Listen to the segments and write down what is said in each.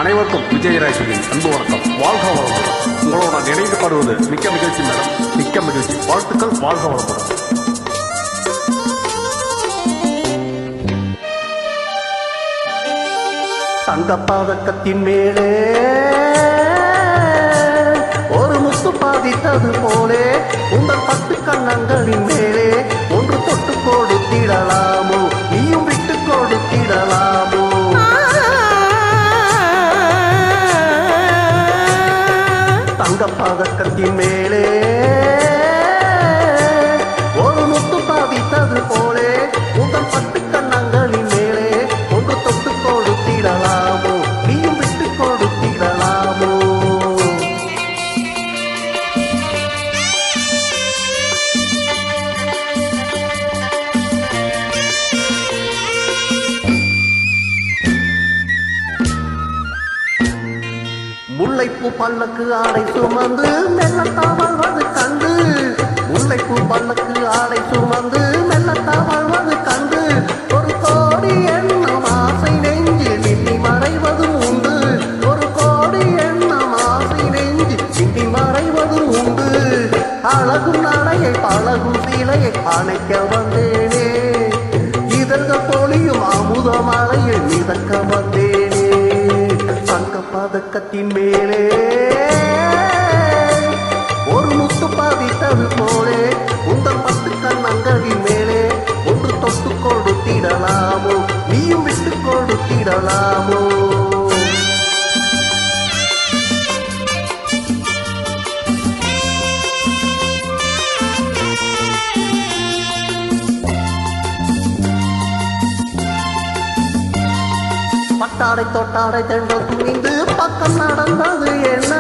அனைவருக்கும் விஜயராஜின் அன்பு வணக்கம். வாழ்க வளமுடன். உங்களோட நான் இணைந்து பாடுவது மிக்க மகிழ்ச்சி மேடம், மிக்க மகிழ்ச்சி. வாழ்த்துக்கள். வாழ்க வளமுடன். தங்கப்பாதக்கத்தின் மேலே ஒரு முத்து பாதித்தது போலே உங்கள் பட்டு கண்ணங்களின் மேலே ஒன்று தொட்டு கொடுத்திடலாமோ, நீயும் விட்டு கொடுத்திடலாமோ. தங்கப்பாதக்கத்தின் மேலே ஒரு முத்து பாதித்தது போலே உங்கள் பட்டு கண்ணங்களின் மேலே ஒன்று தொட்டு கொடுத்திடலாமோ, நீயும் விட்டு கொடுத்திடலாமோ. முல்லைப்பூ பல்லக்கு ஆடை சுமந்து மெல்லத்தான் வாழ்வது கண்டு, முல்லைப்பூ பல்லக்கு ஆடை சுமந்து மெல்லத்தான் வாழ்வது கண்டு, ஒரு கோடி எண்ணம் ஆசை நெஞ்சில் மின்னி மறைவதும் உண்டு, ஒரு கோடி எண்ணம் ஆசை நெஞ்சில் மின்னி மறைவதும் உண்டு. அழகும் நடையை பழகும் சீலையை அணைக்க வந்தேனே, இதழ்கள் பொழியும் அமுத மலையில் மிதக்க வந்தேனே. பதக்கத்தின் மேலே ஒரு முத்து பாதித்தது போலே உங்கள் பத்து கண்ணங்களின் மேலே ஒன்று தொட்டு கொடுத்திடலாமோ, நீயும் விட்டு கொடுத்திடலாமோ. பட்டாடை தொட்டாடை தென்றல் துணிந்து பக்கம் நடந்தது என்ன,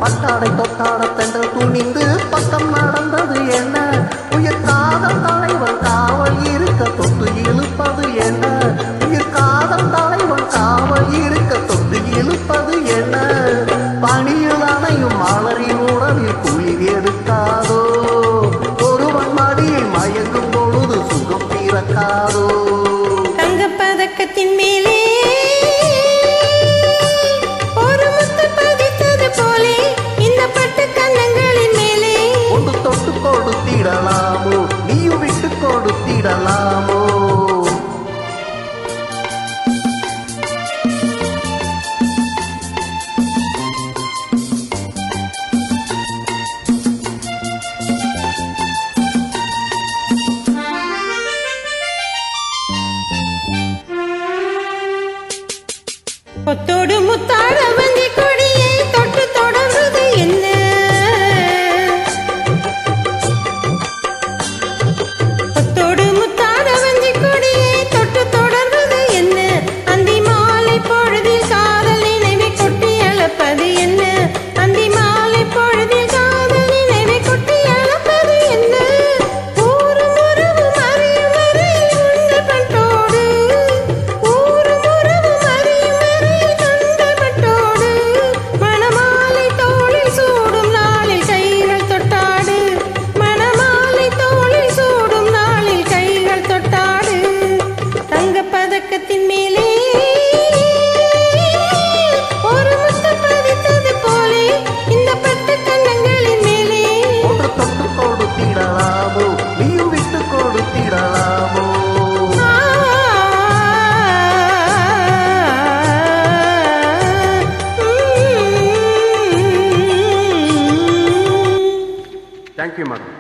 பட்டாடை தொட்டாடை தென்றல் துணிந்து பக்கம் நடந்தது என்ன, உயிர் காதல் தலைவன் காவல் இருக்க தொட்டு இழுப்பது என்ன, உயிர் காதல் தலைவன் காவல் இருக்க தொட்டு இழுப்பது என்ன. பணியில் அணையும் மலரின் உடலில் குளிர் எடுக்காதோ, ஒருவன் மடியில் மயங்கும் பொழுது சுகம் பிறக்காதோ. தங்கப்பதக்கத்தின் மேலே கொடுத்திடலாமோ, நீயும் விட்டு கொடுத்திடலாமோ. கொத்தோடு முத்தாட வந்தி கொடியை தொட்டு தொடர்வது என்ன, Thank you, madam.